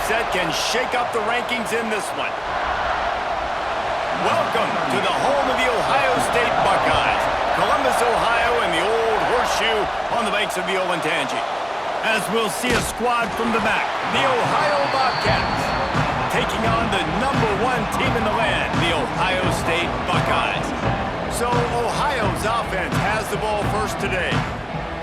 upset can shake up the rankings in this one. Welcome to the home of the Ohio State Buckeyes, Columbus, Ohio, and the old horseshoe on the banks of the Olentangy. As we'll see a squad from the back, the Ohio Bobcats, taking on the #1 team in the land, the Ohio State Buckeyes. So Ohio's offense has the ball first today.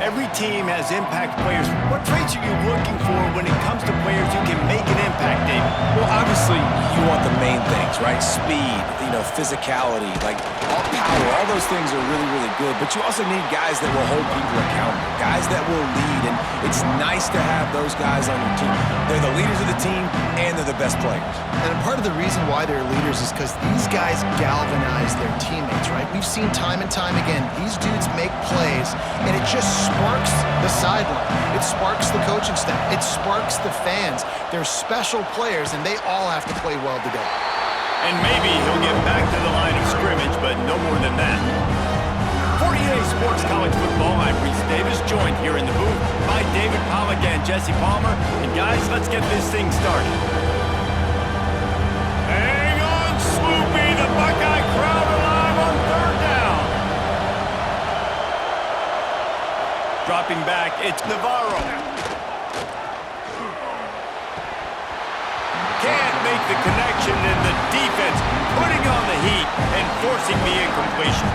Every team has impact players. What traits are you looking for when it comes to players who can make an impact, David? Well, obviously, you want the main things, right? Speed, physicality, like all power. All those things are really, really good. But you also need guys that will hold people accountable, guys that will lead. And it's nice to have those guys on your team. They're the leaders of the team, and they're the best players. And part of the reason why they're leaders is because these guys galvanize their teammates, right? We've seen time and time again, these dudes make plays, and it just sparks the sideline. It sparks the coaching staff. It sparks the fans. They're special players, and they all have to play well today. And maybe he'll get back to the line of scrimmage, but no more than that. 48 Sports College Football, I'm Reese Davis, joined here in the booth by David Pollack and Jesse Palmer. And guys, let's get this thing started. Hang on, Swoopy, the Buckeye crowd alive on 3rd down. Dropping back, it's Navarro. Can't make the connection, and the defense putting on the heat and forcing the incompletion.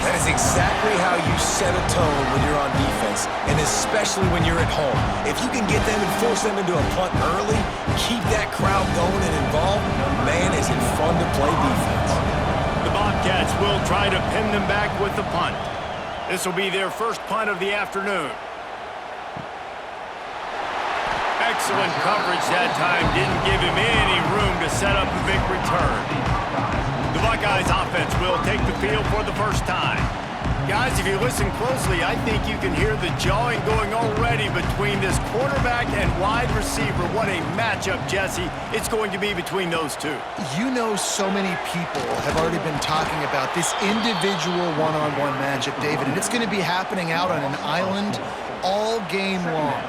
That is exactly how you set a tone when you're on defense, and especially when you're at home. If you can get them and force them into a punt early, keep that crowd going and involved, man, is it fun to play defense. The Bobcats will try to pin them back with the punt. This will be their first punt of the afternoon. Excellent coverage that time. Didn't give him any room to set up a big return. The Buckeyes offense will take the field for the first time. Guys, if you listen closely, I think you can hear the jawing going already between this quarterback and wide receiver. What a matchup, Jesse, it's going to be between those two. You know, so many people have already been talking about this individual one-on-one matchup, David, and it's going to be happening out on an island all game long.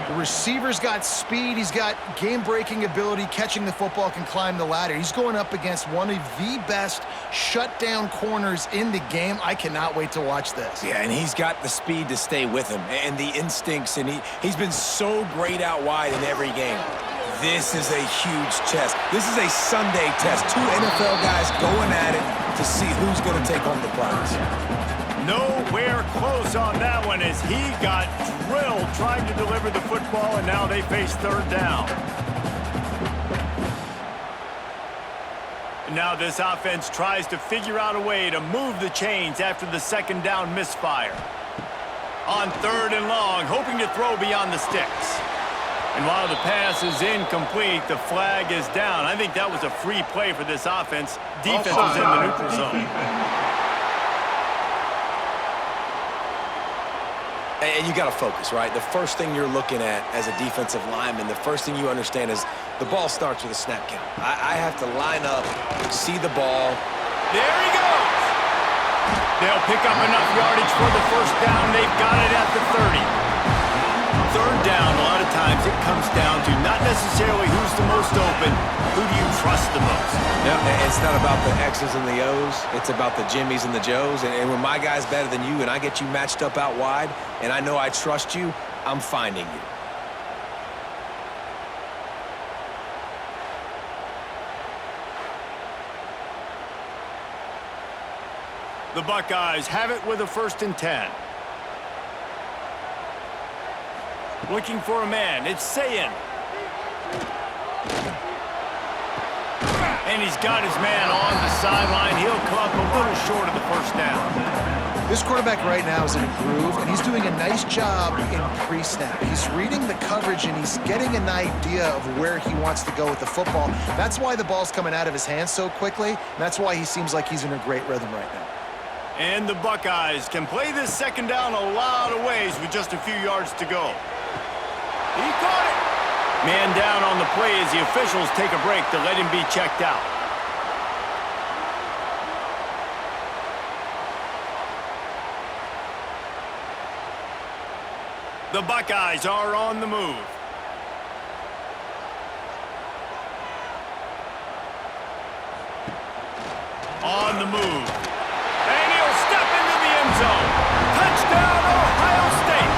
The receiver's got speed, he's got game-breaking ability, catching the football, can climb the ladder. He's going up against one of the best shutdown corners in the game. I cannot wait to watch this. Yeah, and he's got the speed to stay with him and the instincts, and he's been so great out wide in every game. This is a huge test. This is a Sunday test. 2 NFL guys going at it to see who's going to take home the prize. Nowhere close on that one as he got drilled trying to deliver the football, and now they face 3rd down. Now this offense tries to figure out a way to move the chains after the 2nd down misfire. On 3rd and long, hoping to throw beyond the sticks. And while the pass is incomplete, the flag is down. I think that was a free play for this offense. Defense was in the neutral zone. And you got to focus, right? The first thing you're looking at as a defensive lineman, the first thing you understand is the ball starts with a snap count. I have to line up, see the ball. There he goes. They'll pick up enough yardage for the 1st down. They've got it at the 30. 3rd down, a lot of times it comes down to not necessarily who's the most open, who do you trust the most? Yeah, it's not about the X's and the O's. It's about the Jimmys and the Joes. And when my guy's better than you and I get you matched up out wide and I know I trust you, I'm finding you. The Buckeyes have it with a 1st and 10. Looking for a man. It's Sayin. And he's got his man on the sideline. He'll come up a little short of the 1st down. This quarterback right now is in a groove, and he's doing a nice job in pre-snap. He's reading the coverage, and he's getting an idea of where he wants to go with the football. That's why the ball's coming out of his hands so quickly, and that's why he seems like he's in a great rhythm right now. And the Buckeyes can play this 2nd down a lot of ways with just a few yards to go. He caught it. Man down on the play as the officials take a break to let him be checked out. The Buckeyes are on the move. On the move. And he'll step into the end zone. Touchdown, Ohio State.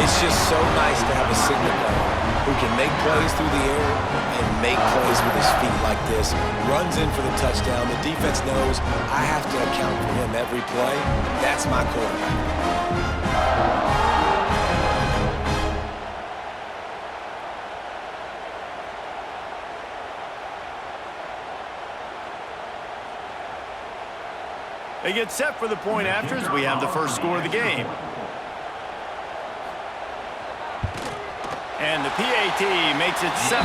It's just so nice to have a signal player who can make plays through the air and make plays with his feet like this. Runs in for the touchdown. The defense knows I have to account for him every play. That's my quarterback. They get set for the point after as we have the first score of the game. And the PAT makes it 7-0.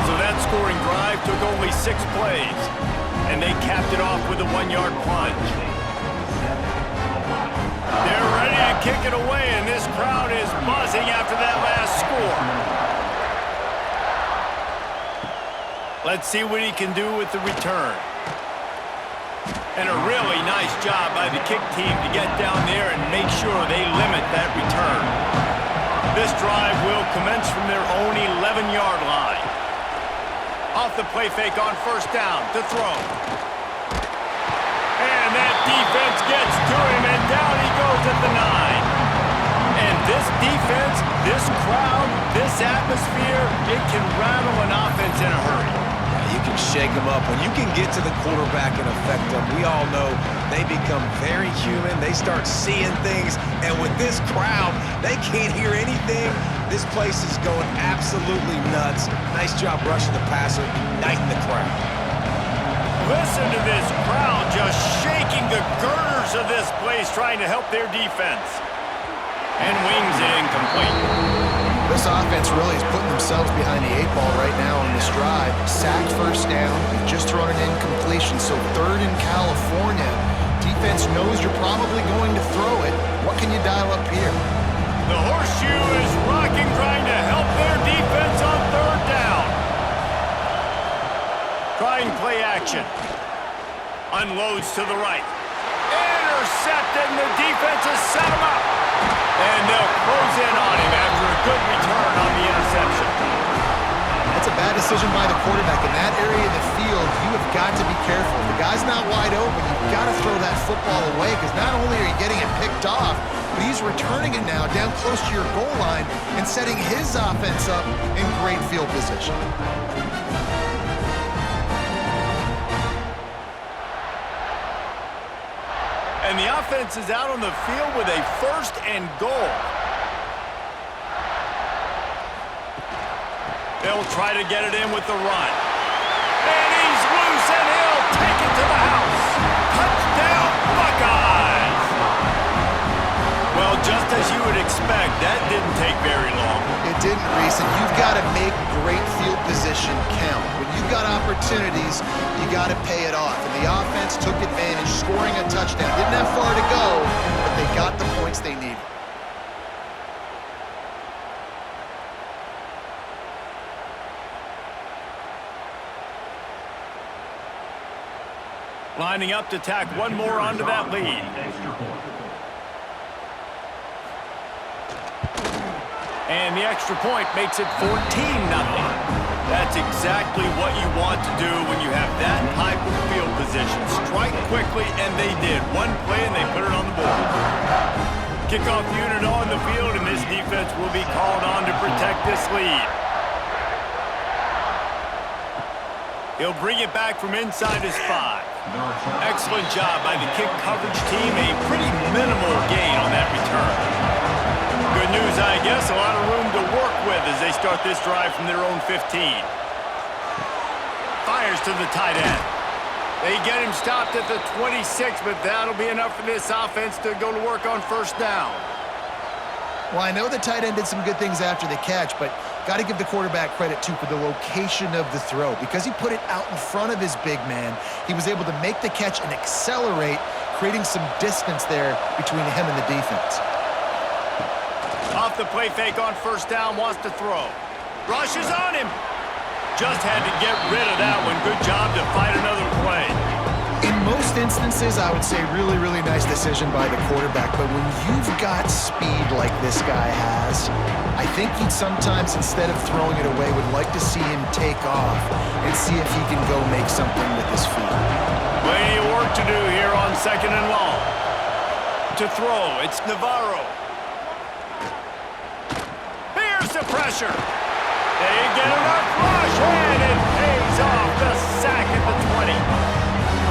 So that scoring drive took only 6 plays. And they capped it off with a 1-yard plunge. They're ready to kick it away, and this crowd is buzzing after that last score. Let's see what he can do with the return. And a really nice job by the kick team to get down there and make sure they limit that return. This drive will commence from their own 11-yard line. Off the play fake on first down to throw. And that defense gets to him, and down he goes at the 9. And this defense, this crowd, this atmosphere, it can rattle an offense in a hurry. You can shake them up. When you can get to the quarterback and affect them, we all know they become very human. They start seeing things, and with this crowd, they can't hear anything. This place is going absolutely nuts. Nice job rushing the passer, igniting the crowd. Listen to this crowd just shaking the girders of this place, trying to help their defense. And wings it incomplete. This offense really is putting themselves behind the 8 ball right now on this drive. Sacked first down, you've just thrown an incompletion, so 3rd in California. Defense knows you're probably going to throw it. What can you dial up here? The horseshoe is rocking, trying to help their defense on 3rd down. Trying play action. Unloads to the right. Intercepted, and the defense has set him up. And they'll close in on him after a good return on the interception. That's a bad decision by the quarterback. In that area of the field, you have got to be careful. If the guy's not wide open, you've got to throw that football away, because not only are you getting it picked off, but he's returning it now down close to your goal line and setting his offense up in great field position. And the offense is out on the field with a 1st and goal. They'll try to get it in with the run. And he's loose, and he'll take it to the house. Touchdown, Buckeyes! Well, just as you would expect, that didn't take very long. It didn't, Reese, and you've got to make great field position count. When you've got opportunities, you got to pay it off. And the offense took advantage, scoring a touchdown. Didn't have far to go, but they got the points they needed. Lining up to tack one more onto that lead. And the extra point makes it 14-0. That's exactly what you want to do when you have that type of field position. Strike quickly, and they did. One play, and they put it on the board. Kickoff unit on the field, and this defense will be called on to protect this lead. He'll bring it back from inside his 5. Excellent job by the kick coverage team. A pretty minimal gain on that return. Good news, I guess. A lot of room to work with as they start this drive from their own 15. Fires to the tight end. They get him stopped at the 26, but that'll be enough for this offense to go to work on first down. Well, I know the tight end did some good things after the catch, but got to give the quarterback credit, too, for the location of the throw. Because he put it out in front of his big man, he was able to make the catch and accelerate, creating some distance there between him and the defense. Off the play fake on first down, wants to throw. Rushes on him. Just had to get rid of that one. Good job to fight another play. In most instances, I would say really, really nice decision by the quarterback. But when you've got speed like this guy has, I think he'd sometimes, instead of throwing it away, would like to see him take off and see if he can go make something with his feet. Plenty of work to do here on 2nd and long. To throw, it's Navarro. Here's the pressure. They get enough rush, and it pays off the sack at the 20.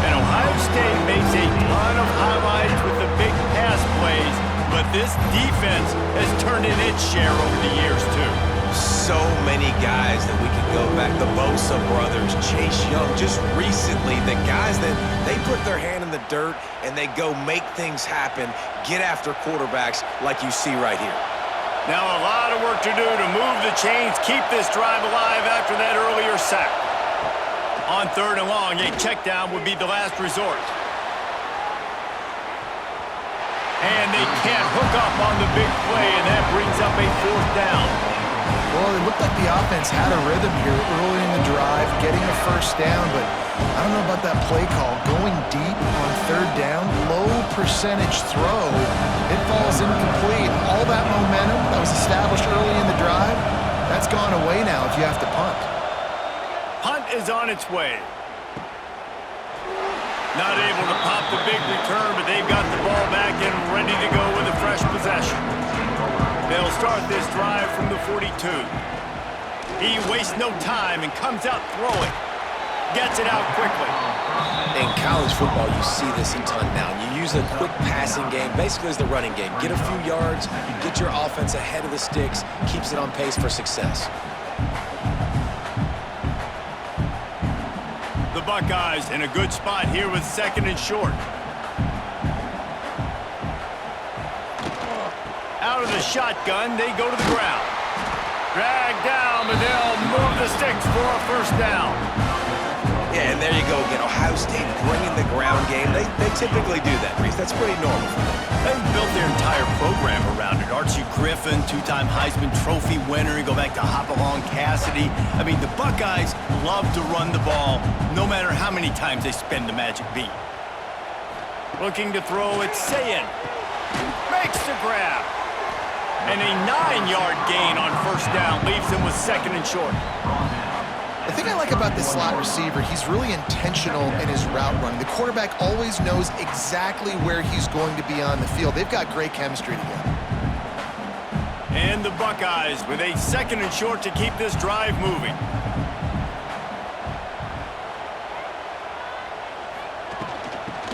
And Ohio State makes a ton of highlights with the big pass plays, but this defense has turned in its share over the years, too. So many guys that we can go back. The Bosa brothers, Chase Young. Just recently, the guys that they put their hand in the dirt and they go make things happen, get after quarterbacks like you see right here. Now a lot of work to do to move the chains, keep this drive alive after that earlier sack. On 3rd and long, a check down would be the last resort. And they can't hook up on the big play, and that brings up a 4th down. Well, it looked like the offense had a rhythm here early in the drive, getting a 1st down, but I don't know about that play call. Going deep on 3rd down, low percentage throw, it falls incomplete. All that momentum that was established early in the drive, that's gone away now if you have to punt. Punt is on its way. Not able to pop the big return, but they've got the ball back and ready to go with a fresh possession. They'll start this drive from the 42. He wastes no time and comes out throwing. Gets it out quickly. In college football, you see this in ton now. You use a quick passing game, basically as the running game. Get a few yards, get your offense ahead of the sticks, keeps it on pace for success. The Buckeyes in a good spot here with 2nd and short. Out of the shotgun, they go to the ground. Drag down, but they'll move the sticks for a 1st down. Yeah, and there you go again. Ohio State bringing the ground game. They typically do that, Reese. That's pretty normal for them. They've built their entire program around it. Archie Griffin, 2-time Heisman Trophy winner. You go back to Hopalong Cassidy. I mean, the Buckeyes love to run the ball, no matter how many times they spend the magic beat. Looking to throw, it's Sayin. Makes the grab. And a 9-yard gain on 1st down leaves him with 2nd and short. The thing I like about this slot receiver, he's really intentional in his route running. The quarterback always knows exactly where he's going to be on the field. They've got great chemistry together. And the Buckeyes with a 2nd and short to keep this drive moving.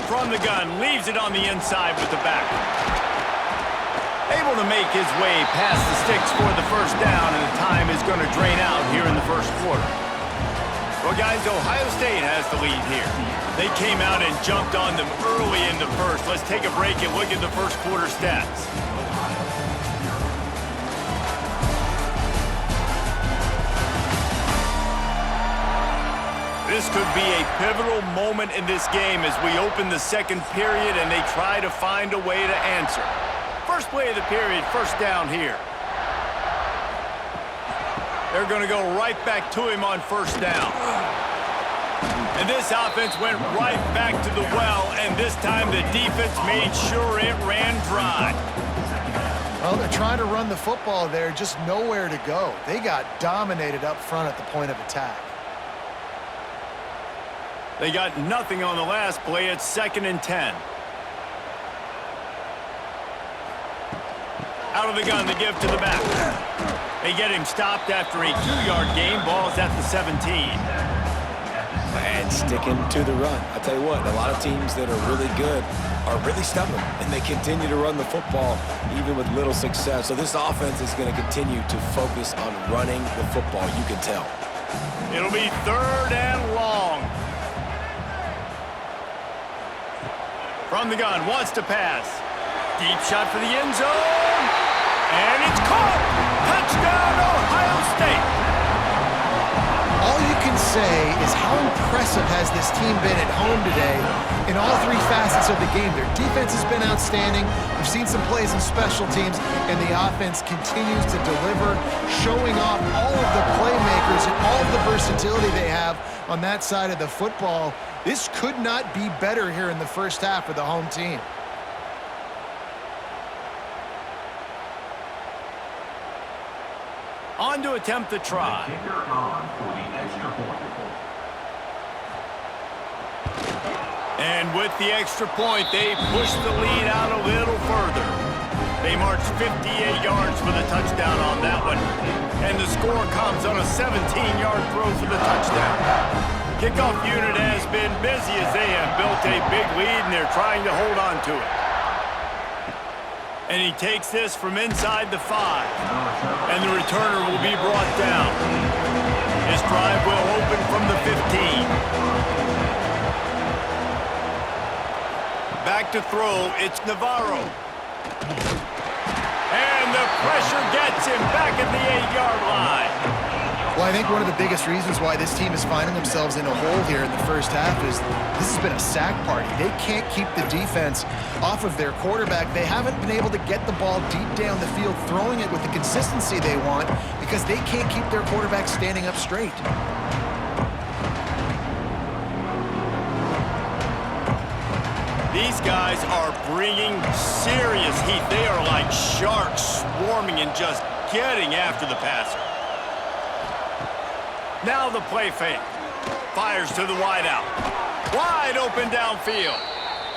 From the gun, leaves it on the inside with the back. Able to make his way past the sticks for the 1st down, and the time is going to drain out here in the 1st quarter. Well, guys, Ohio State has the lead here. They came out and jumped on them early in the 1st. Let's take a break and look at the 1st quarter stats. This could be a pivotal moment in this game as we open the 2nd period and they try to find a way to answer. First play of the period, 1st down here. They're going to go right back to him on 1st down. And this offense went right back to the well, and this time the defense made sure it ran dry. Well, they're trying to run the football there, just nowhere to go. They got dominated up front at the point of attack. They got nothing on the last play. It's 2nd and 10. Out of the gun, the give to the back. They get him stopped after a 2-yard gain. Ball's at the 17. And sticking to the run. I'll tell you what, a lot of teams that are really good are really stubborn, and they continue to run the football even with little success. So this offense is going to continue to focus on running the football, you can tell. It'll be 3rd and long. From the gun, wants to pass. Deep shot for the end zone. And it's caught. Touchdown, Ohio State. All you can say is how impressive has this team been at home today in all 3 facets of the game. Their defense has been outstanding. We've seen some plays in special teams, and the offense continues to deliver, showing off all of the playmakers and all of the versatility they have on that side of the football. This could not be better here in the first half for the home team. On to attempt the try. And with the extra point, they push the lead out a little further. They march 58 yards for the touchdown on that one. And the score comes on a 17-yard throw for the touchdown. Kickoff unit has been busy as they have built a big lead and they're trying to hold on to it. And he takes this from inside the 5. And the returner will be brought down. His drive will open from the 15. Back to throw, it's Navarro. And the pressure gets him back at the 8-yard line. Well, I think one of the biggest reasons why this team is finding themselves in a hole here in the first half is this has been a sack party. They can't keep the defense off of their quarterback. They haven't been able to get the ball deep down the field, throwing it with the consistency they want because they can't keep their quarterback standing up straight. These guys are bringing serious heat. They are like sharks swarming and just getting after the passer. Now the play fake. Fires to the wideout. Wide open downfield.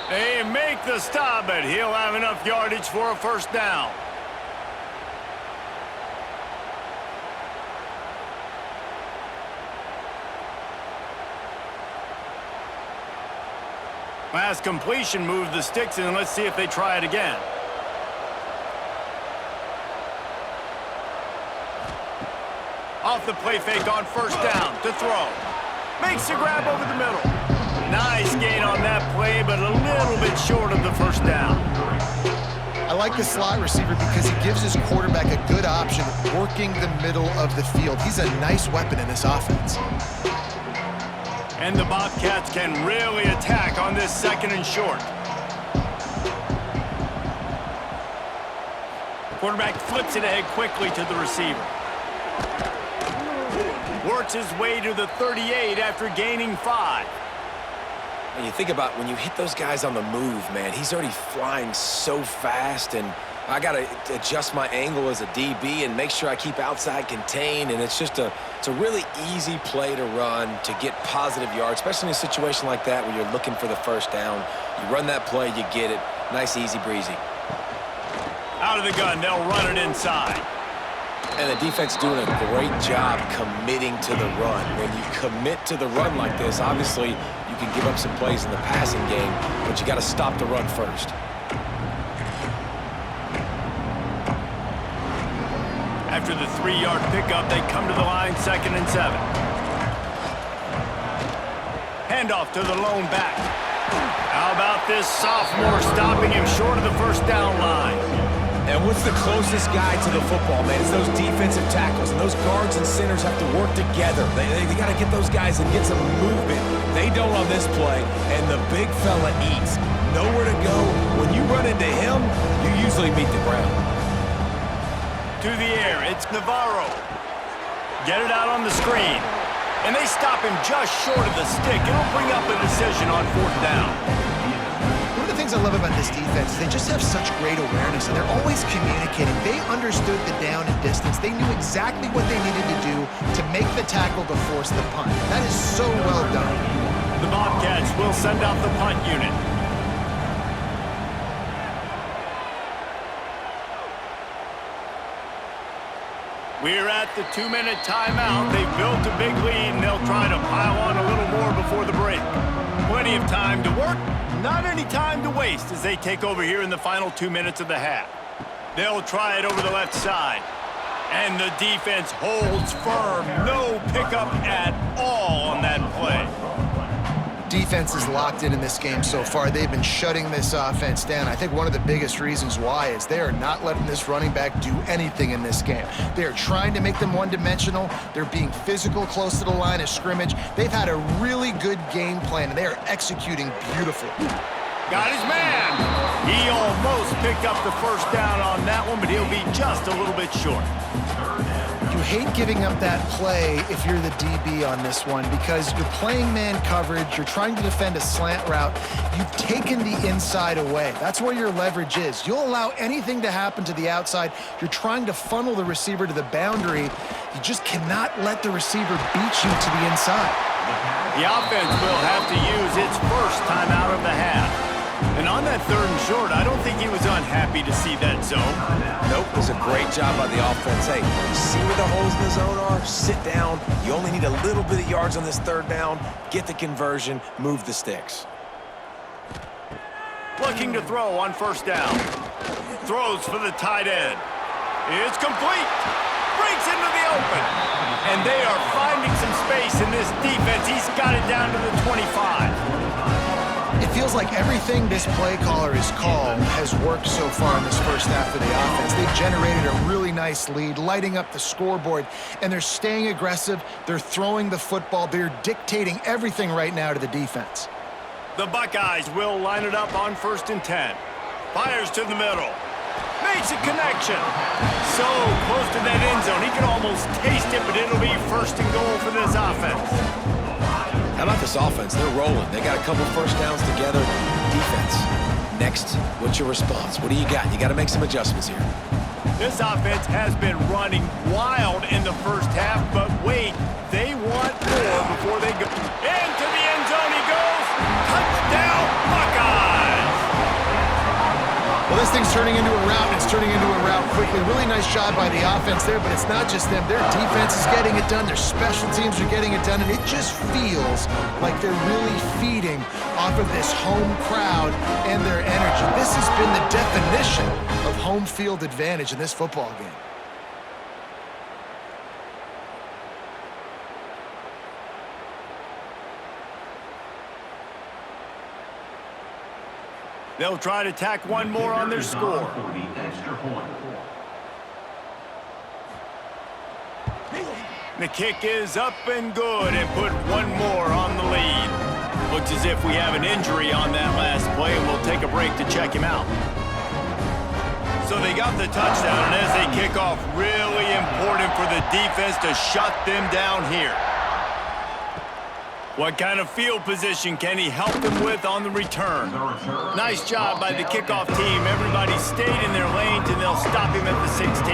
They make the stop, but he'll have enough yardage for a first down. Last completion moved the sticks in. Let's see if they try it again. Off the play fake on first down to throw. Makes a grab over the middle. Nice gain on that play, but a little bit short of the first down. I like the slot receiver because he gives his quarterback a good option working the middle of the field. He's a nice weapon in this offense. And the Bobcats can really attack on this second and short. Quarterback flips it ahead quickly to the receiver. Works his way to the 38 after gaining 5. And you think about when you hit those guys on the move, man, he's already flying so fast, and I got to adjust my angle as a DB and make sure I keep outside contained, and it's a really easy play to run to get positive yards, especially in a situation like that where you're looking for the first down. You run that play, you get it. Nice, easy breezy. Out of the gun, they'll run it inside. And the defense doing a great job committing to the run. When you commit to the run like this, obviously you can give up some plays in the passing game, but you got to stop the run first. After the 3-yard pickup, they come to the line, 2nd and 7. Handoff to the lone back. How about this sophomore stopping him short of the first down line? And what's the closest guy to the football, man? It's those defensive tackles, and those guards and centers have to work together. They got to get those guys and get some movement. They don't on this play, and the big fella eats. Nowhere to go. When you run into him, you usually meet the ground. To the air, it's Navarro. Get it out on the screen. And they stop him just short of the stick. It'll bring up a decision on 4th down. One of the things I love about this defense is they just have such great awareness, and they're always communicating. They understood the down and distance. They knew exactly what they needed to do to make the tackle to force the punt. That is so well done. The Bobcats will send out the punt unit. We're at the 2-minute timeout. They've built a big lead, and they'll try to pile on a little more before the break. Plenty of time to work, not any time to waste as they take over here in the final 2 minutes of the half. They'll try it over the left side. And the defense holds firm. No pickup at all on that play. Defense is locked in this game so far. They've been shutting this offense down. I think one of the biggest reasons why is they are not letting this running back do anything in this game. They are trying to make them one-dimensional. They're being physical close to the line of scrimmage. They've had a really good game plan, and they are executing beautifully. Got his man. He almost picked up the first down on that one, but he'll be just a little bit short. You hate giving up that play if you're the DB on this one because you're playing man coverage, you're trying to defend a slant route, you've taken the inside away. That's where your leverage is. You'll allow anything to happen to the outside. You're trying to funnel the receiver to the boundary. You just cannot let the receiver beat you to the inside. The offense will have to use its first timeout of the half. And on that 3rd and short, I don't think he was unhappy to see that zone. Nope, it was a great job by the offense. Hey, you see where the holes in the zone are? Sit down. You only need a little bit of yards on this 3rd down. Get the conversion, move the sticks. Looking to throw on 1st down. Throws for the tight end. It's complete. Breaks into the open. And they are finding some space in this defense. He's got it down to the 25. It feels like everything this play caller has called has worked so far in this first half of the offense. They've generated a really nice lead, lighting up the scoreboard, and they're staying aggressive. They're throwing the football. They're dictating everything right now to the defense. The Buckeyes will line it up on 1st and 10. Fires to the middle. Makes a connection. So close to that end zone. He can almost taste it, but it'll be 1st and goal for this offense. How about this offense? They're rolling. They got a couple 1st downs together. Defense. Next, what's your response? What do you got? You got to make some adjustments here. This offense has been running wild in the first half, but wait, they want more before they go. Into the end zone he goes. Touchdown, Buckeyes! Well, this thing's turning into a rout, and it's turning into a rout quickly. Really nice job by the offense there, but it's not just them. Their defense is getting it done. Their special teams are getting it done, and it just feels like they're really feeding off of this home crowd and their energy. This has been the definition of home field advantage in this football game. They'll try to tack one more on their score. The kick is up and good and put one more on the lead. Looks as if we have an injury on that last play, and we'll take a break to check him out. So they got the touchdown, and as they kick off, really important for the defense to shut them down here. What kind of field position can he help them with on the return? Nice job by the kickoff team. Everybody stayed in their lanes, and they'll stop him at the 16.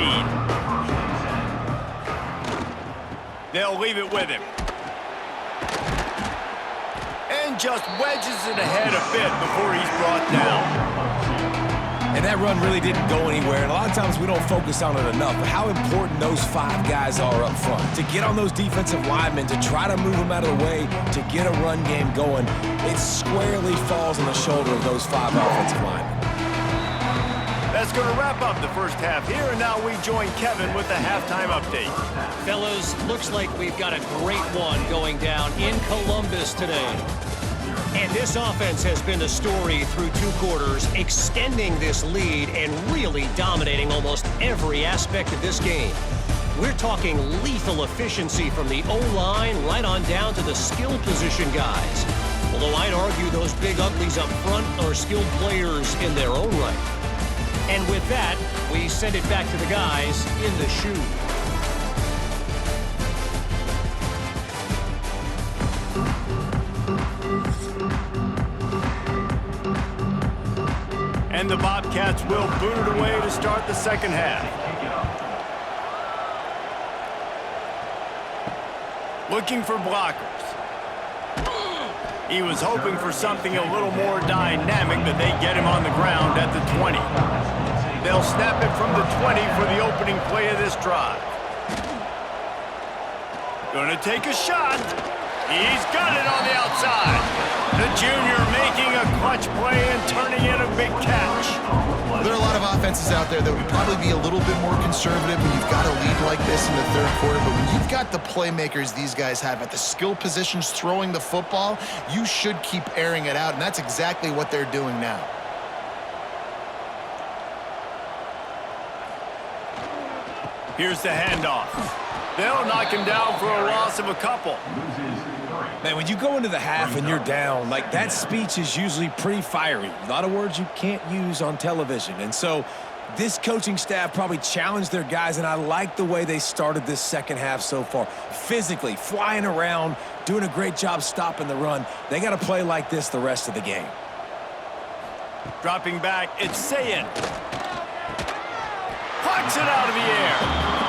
They'll leave it with him. And just wedges it ahead a bit before he's brought down. And that run really didn't go anywhere, and a lot of times we don't focus on it enough, but how important those 5 guys are up front. To get on those defensive linemen, to try to move them out of the way, to get a run game going, it squarely falls on the shoulder of those 5 offensive linemen. That's going to wrap up the first half here, and now we join Kevin with the halftime update. Fellas, looks like we've got a great one going down in Columbus today. And this offense has been the story through 2 quarters, extending this lead and really dominating almost every aspect of this game. We're talking lethal efficiency from the O-line right on down to the skill position guys. Although I'd argue those big uglies up front are skilled players in their own right. And with that, we send it back to the guys in the shoe. And the Bobcats will boot it away to start the second half. Looking for blockers. He was hoping for something a little more dynamic, but they get him on the ground at the 20. They'll snap it from the 20 for the opening play of this drive. Gonna take a shot. He's got it on the outside. The junior making a clutch play and turning in a big catch. There are a lot of offenses out there that would probably be a little bit more conservative when you've got a lead like this in the 3rd quarter, but when you've got the playmakers these guys have at the skill positions throwing the football, you should keep airing it out, and that's exactly what they're doing now. Here's the handoff. They'll knock him down for a loss of a couple. Man, when you go into the half and you're down, like that speech is usually pretty fiery. A lot of words you can't use on television. And so This coaching staff probably challenged their guys, and I like the way they started this second half so far. Physically, flying around, doing a great job stopping the run. They got to play like this the rest of the game. Dropping back, it's Sayin. Pucks it out of the air.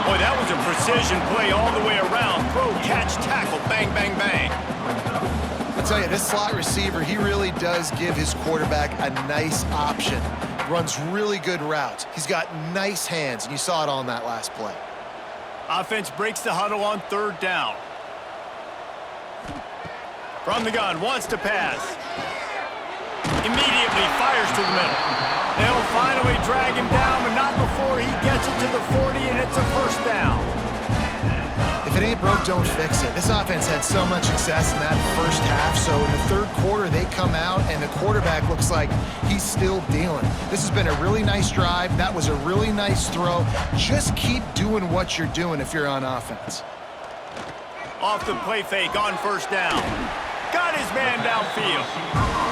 Boy, that was a precision play all the way around. Throw, catch, tackle, bang, bang, bang. I'll tell you, this slot receiver, he really does give his quarterback a nice option. Runs really good routes. He's got nice hands, and you saw it on that last play. Offense breaks the huddle on third down. From the gun, wants to pass. Immediately fires to the middle. They'll finally drag him down, but not before he gets it to the 40, and it's a first down. If it ain't broke, don't fix it. This offense had so much success in that first half, so in the third quarter, they come out, and the quarterback looks like he's still dealing. This has been a really nice drive. That was a really nice throw. Just keep doing what you're doing if you're on offense. Off the play fake on first down. Got his man downfield.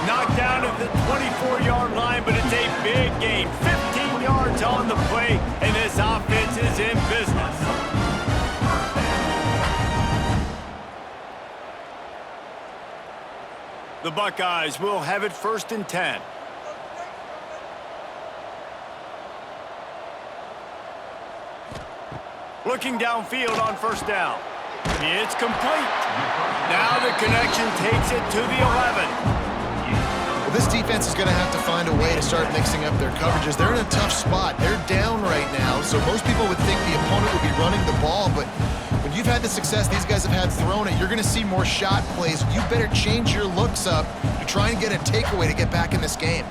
Knocked down at the 24-yard line, but it's a big gain. 15 yards on the play, and this offense is in business. The Buckeyes will have it 1st and 10. Looking downfield on first down. It's complete. Now the connection takes it to the 11. Well, this defense is going to have to find a way to start mixing up their coverages. They're in a tough spot. They're down right now, so most people would think the opponent would be running the ball, but when you've had the success these guys have had throwing it, you're going to see more shot plays. You better change your looks up to try and get a takeaway to get back in this game.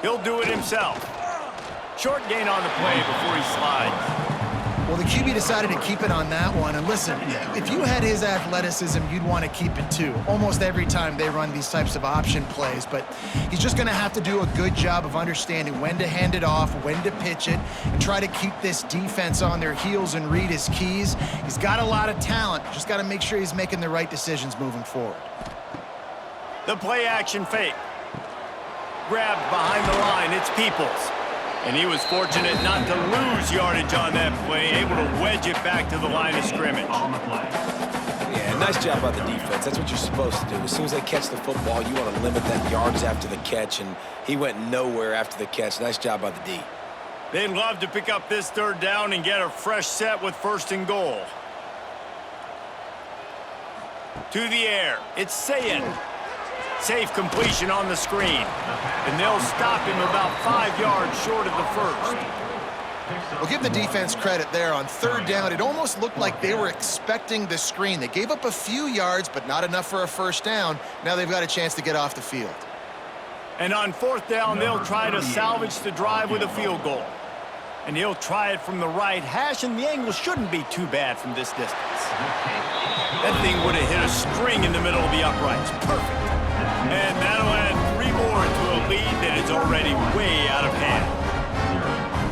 He'll do it himself. Short gain on the play before he slides. Well, the QB decided to keep it on that one. And listen, if you had his athleticism, you'd want to keep it too. Almost every time they run these types of option plays. But he's just going to have to do a good job of understanding when to hand it off, when to pitch it, and try to keep this defense on their heels and read his keys. He's got a lot of talent. Just got to make sure he's making the right decisions moving forward. The play action fake. Grabbed behind the line. It's Peoples. And he was fortunate not to lose yardage on that play, able to wedge it back to the line of scrimmage. Yeah, nice job by the defense. That's what you're supposed to do. As soon as they catch the football, you want to limit that yards after the catch, and he went nowhere after the catch. Nice job by the D. They'd love to pick up this third down and get a fresh set with 1st and goal. To the air, it's Sayin. Safe completion on the screen. And they'll stop him about 5 yards short of the first. Well, give the defense credit there. On third down, it almost looked like they were expecting the screen. They gave up a few yards, but not enough for a first down. Now they've got a chance to get off the field. And on 4th down, they'll try to salvage the drive with a field goal. And he'll try it from the right hash, and the angle shouldn't be too bad from this distance. That thing would have hit a string in the middle of the uprights. Perfect. And that'll add 3 more to a lead that is already way out of hand.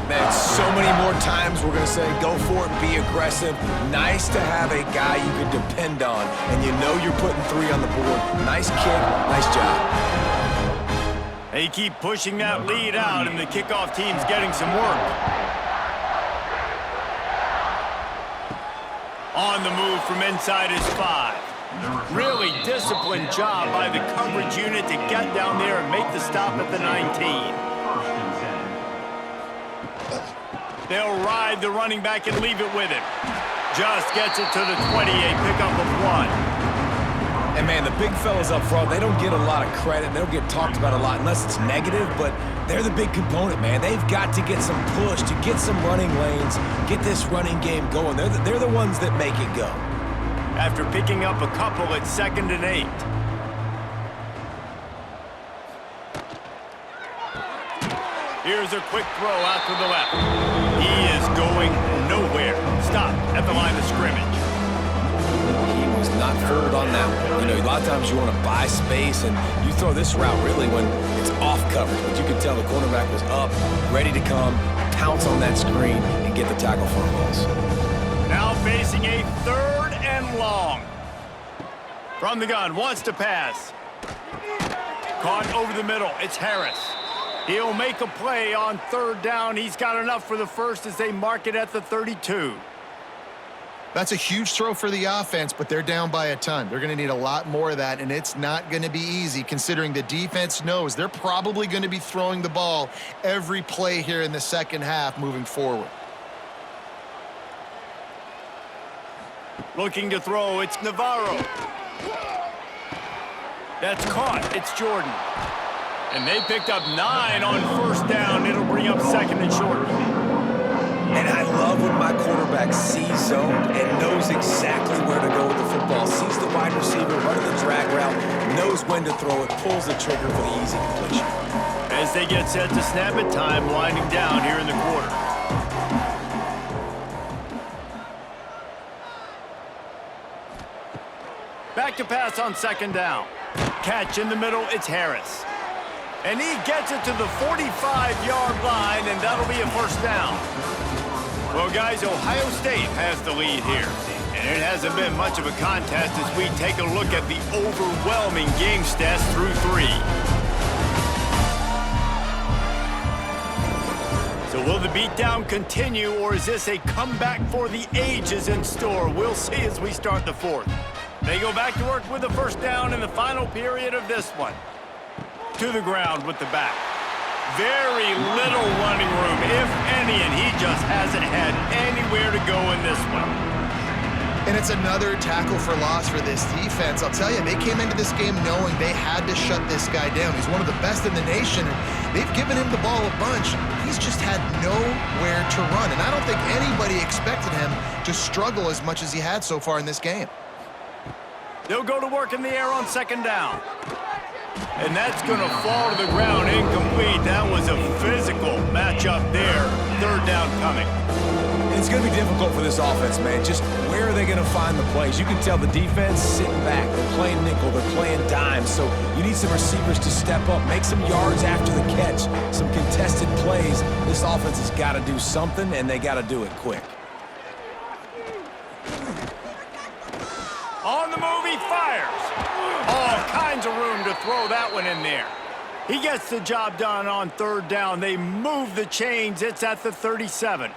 Man, so many more times we're going to say go for it, be aggressive. Nice to have a guy you can depend on, and you know you're putting 3 on the board. Nice kick, nice job. They keep pushing that lead out, and the kickoff team's getting some work. On the move from inside his 5. Really disciplined job by the coverage unit to get down there and make the stop at the 19. They'll ride the running back and leave it with him. Just gets it to the 28, pickup of 1. And man, the big fellas up front, they don't get a lot of credit. They don't get talked about a lot unless it's negative, but they're the big component, man. They've got to get some push, to get some running lanes, get this running game going. They're the ones that make it go. After picking up a couple at 2nd and 8. Here's a quick throw out to the left. He is going nowhere. Stop at the line of scrimmage. He was not fooled on that one. You know, a lot of times you want to buy space, and you throw this route really when it's off coverage. But you could tell the cornerback was up, ready to come, pounce on that screen, and get the tackle for a loss. Now facing a 3rd and long. From the gun, wants to pass. Caught over the middle. It's Harris. He'll make a play on third down. He's got enough for the first as they mark it at the 32. That's a huge throw for the offense, but they're down by a ton. They're going to need a lot more of that, and it's not going to be easy considering the defense knows they're probably going to be throwing the ball every play here in the second half moving forward. Looking to throw, it's Navarro. That's caught. It's Jordan. And they picked up 9 on first down. It'll bring up second and short. And I love when my quarterback sees zone and knows exactly where to go with the football. Sees the wide receiver running the drag route, knows when to throw it, pulls the trigger for the easy completion. As they get set to snap it, time winding down here in the quarter. Back to pass on second down. Catch in the middle, it's Harris. And he gets it to the 45-yard line, and that'll be a first down. Well, guys, Ohio State has the lead here. And it hasn't been much of a contest as we take a look at the overwhelming game stats through 3. So will the beatdown continue, or is this a comeback for the ages in store? We'll see as we start the fourth. They go back to work with the first down in the final period of this one. To the ground with the back. Very little running room, if any, and he just hasn't had anywhere to go in this one. And it's another tackle for loss for this defense. I'll tell you, they came into this game knowing they had to shut this guy down. He's one of the best in the nation, and they've given him the ball a bunch. He's just had nowhere to run, and I don't think anybody expected him to struggle as much as he had so far in this game. They'll go to work in the air on second down. And that's going to fall to the ground incomplete. That was a physical matchup there. Third down coming. It's going to be difficult for this offense, man. Just where are they going to find the plays? You can tell the defense sitting back. They're playing nickel. They're playing dime. So you need some receivers to step up, make some yards after the catch, some contested plays. This offense has got to do something, and they got to do it quick. On the move, he fires. All kinds of room to throw that one in there. He gets the job done on third down. They move the chains. It's at the 37.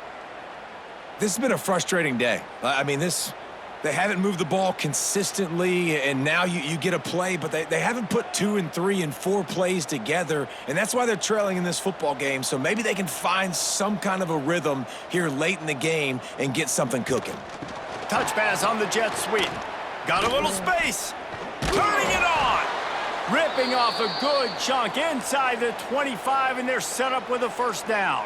This has been a frustrating day. I mean, they haven't moved the ball consistently, and now you get a play, but they haven't put 2 and 3 and 4 plays together, and that's why they're trailing in this football game. So maybe they can find some kind of a rhythm here late in the game and get something cooking. Touch pass on the jet sweep. Got a little space. Turning it on. Ripping off a good chunk inside the 25, and they're set up with a first down.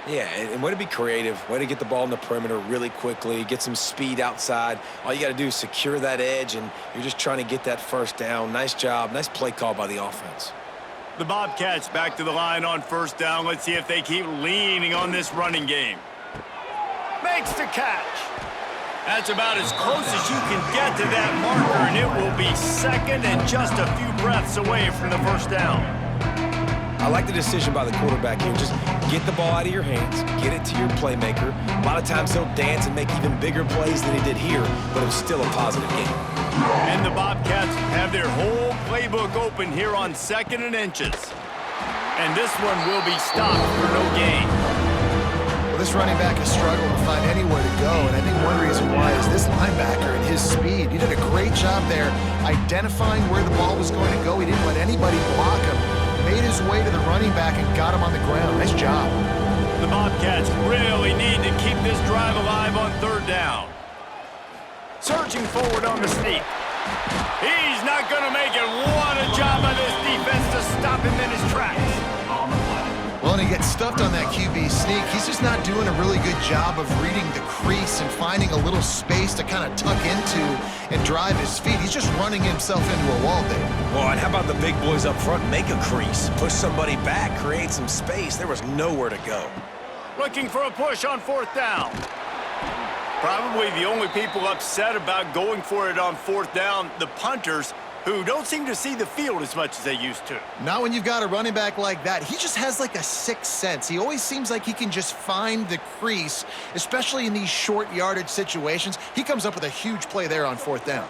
Yeah, and way to be creative, way to get the ball in the perimeter really quickly, get some speed outside. All you got to do is secure that edge, and you're just trying to get that first down. Nice job, nice play call by the offense. The Bobcats back to the line on first down. Let's see if they keep leaning on this running game. Makes the catch. That's about as close as you can get to that marker, and it will be second and just a few breaths away from the first down. I like the decision by the quarterback here. Just get the ball out of your hands, get it to your playmaker. A lot of times he'll dance and make even bigger plays than he did here, but it was still a positive game. And the Bobcats have their whole playbook open here on second and inches. And this one will be stopped for no gain. Well, this running back has struggled to find anywhere to go, and I think one reason why is this linebacker and his speed. He did a great job there identifying where the ball was going to go. He didn't let anybody block him. Made his way to the running back and got him on the ground. Nice job. The Bobcats really need to keep this drive alive on third down. Surging forward on the sneak. He's not going to make it. What a job by this defense to stop him in his tracks. Well, and he gets stuffed on that QB sneak. He's just not doing a really good job of reading the crease and finding a little space to kind of tuck into and drive his feet. He's just running himself into a wall there. Well, and how about the big boys up front? Make a crease, push somebody back, create some space. There was nowhere to go. Looking for a push on fourth down. Probably the only people upset about going for it on fourth down, the punters, who don't seem to see the field as much as they used to. Not when you've got a running back like that. He just has like a sixth sense. He always seems like he can just find the crease, especially in these short yardage situations. He comes up with a huge play there on fourth down.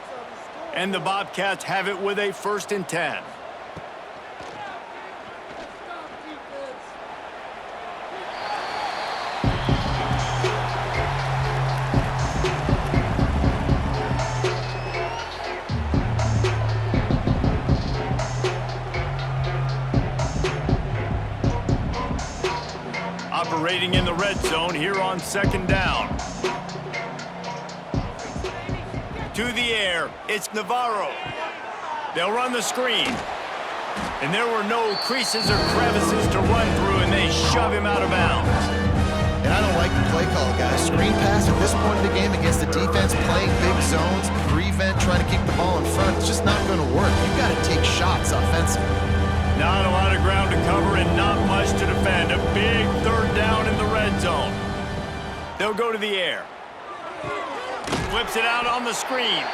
And the Bobcats have it with a 1st and 10. red zone here on 2nd down. To the air, it's Navarro. They'll run the screen. And there were no creases or crevices to run through, and they shove him out of bounds. And I don't like the play call, guys. Screen pass at this point of the game against the defense playing big zones, prevent, trying to keep the ball in front. It's just not going to work. You've got to take shots offensively. Not a lot of ground to cover and not much to defend. A big 3rd down in the red zone. They'll go to the air. Flips it out on the screen.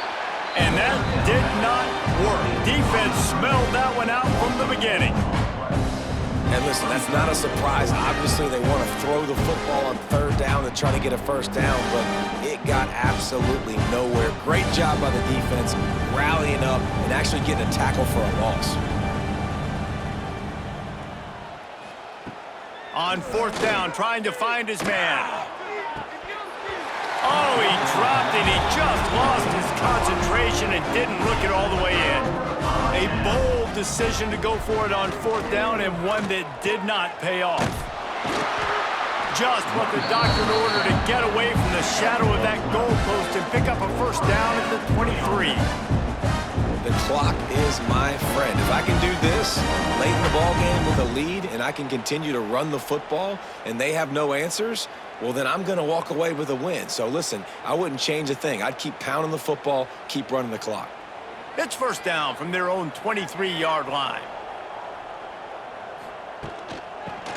And that did not work. Defense smelled that one out from the beginning. And listen, that's not a surprise. Obviously, they want to throw the football on 3rd down and try to get a 1st down, but it got absolutely nowhere. Great job by the defense rallying up and actually getting a tackle for a loss. On 4th down, trying to find his man. Oh, he dropped it. He just lost his concentration and didn't look it all the way in. A bold decision to go for it on 4th down and one that did not pay off. Just what the doctor ordered to get away from the shadow of that goalpost and pick up a 1st down at the 23. The clock is my friend. If I can do this late in the ball game with a lead and I can continue to run the football and they have no answers, well, then I'm going to walk away with a win. So, listen, I wouldn't change a thing. I'd keep pounding the football, keep running the clock. It's 1st down from their own 23-yard line.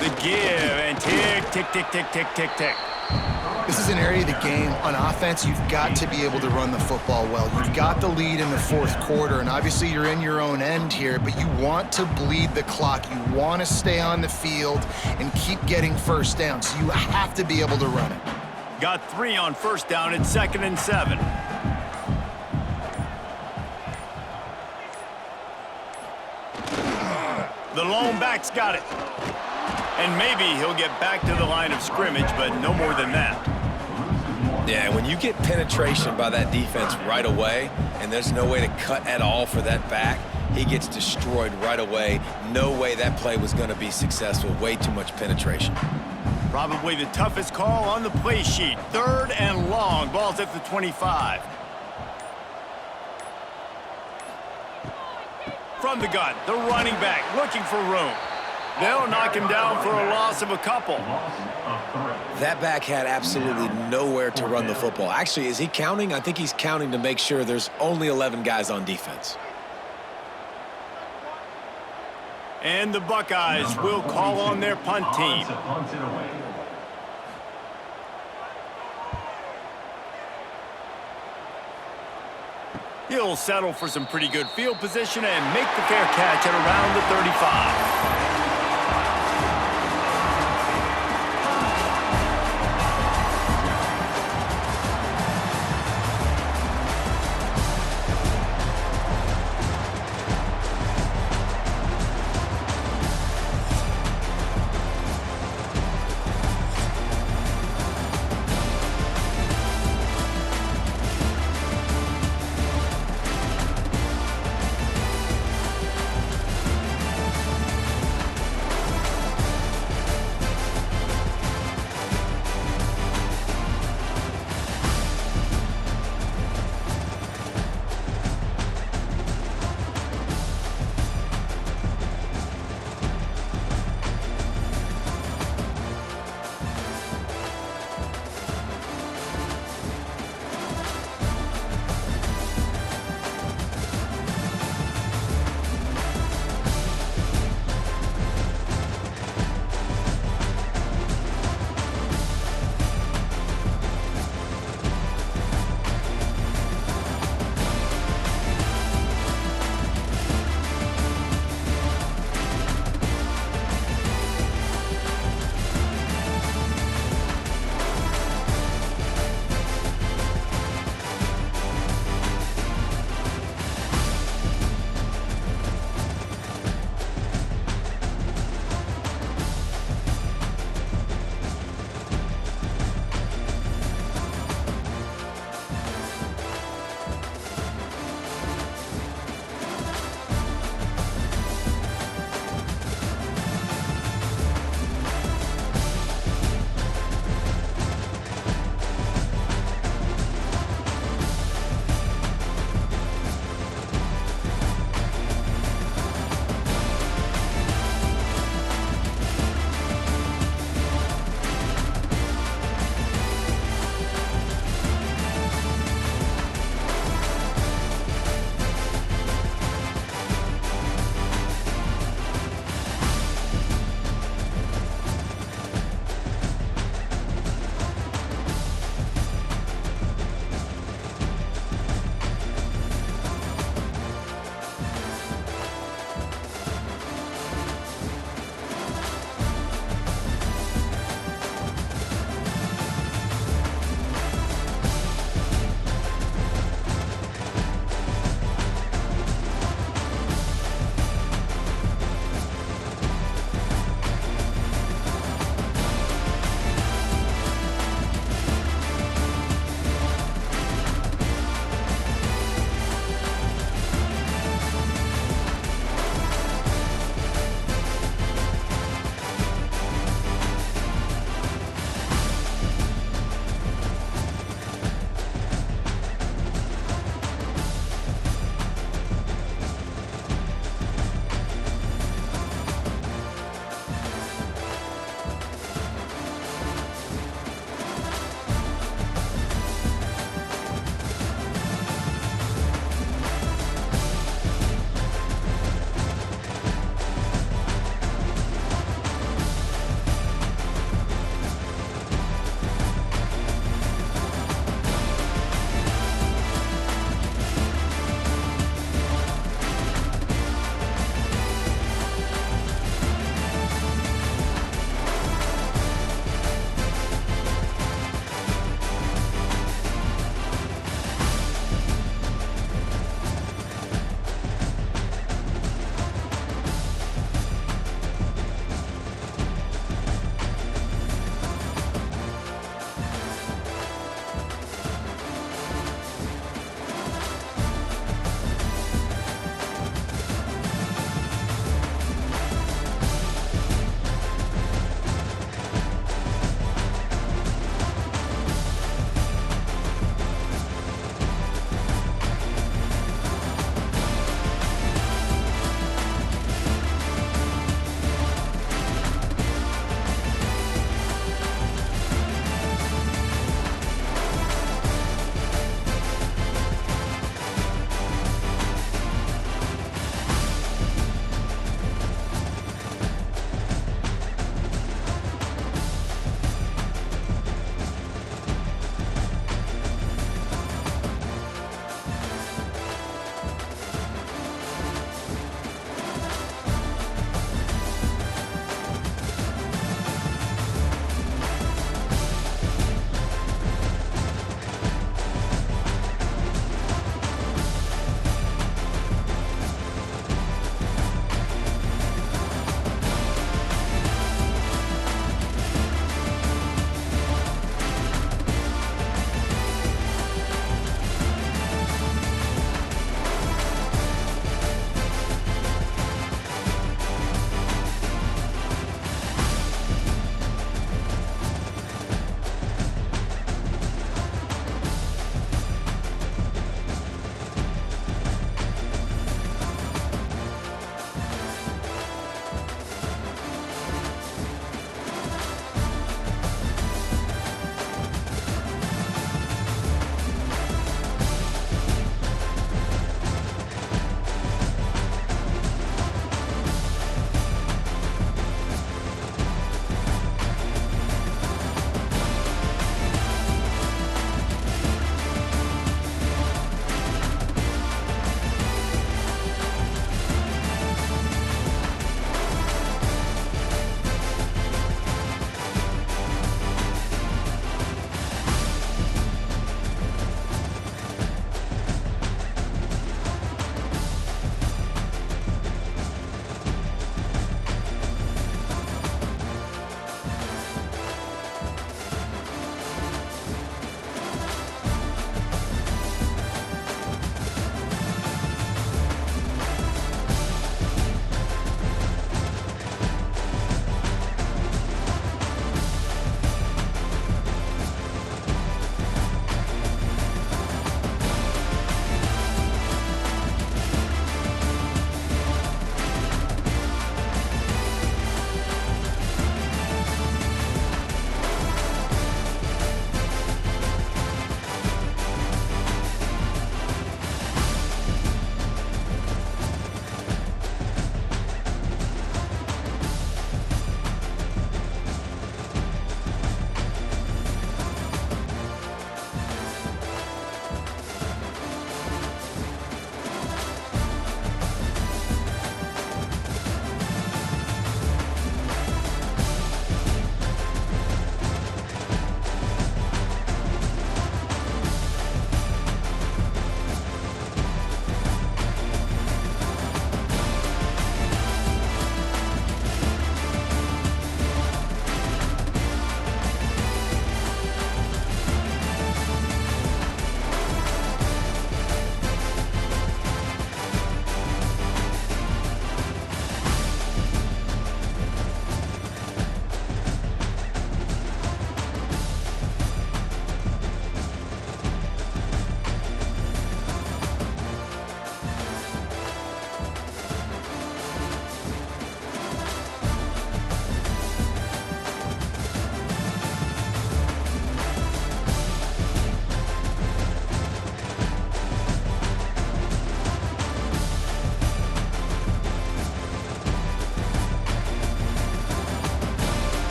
The give and tick, tick, tick, tick, tick, tick, tick. This is an area of the game. On offense, you've got to be able to run the football well. You've got the lead in the 4th quarter, and obviously you're in your own end here, but you want to bleed the clock. You want to stay on the field and keep getting 1st down, so you have to be able to run it. Got 3 on 1st down at 2nd and 7. The lone back's got it. And maybe he'll get back to the line of scrimmage, but no more than that. Yeah, when you get penetration by that defense right away, and there's no way to cut at all for that back, he gets destroyed right away. No way that play was going to be successful. Way too much penetration. Probably the toughest call on the play sheet. 3rd and long. Ball's at the 25. From the gun, the running back looking for room. They'll knock him down for a loss of a couple. That back had absolutely nowhere to run the football. Actually, is he counting? I think he's counting to make sure there's only 11 guys on defense. And the Buckeyes will call on their punt team. He'll settle for some pretty good field position and make the fair catch at around the 35.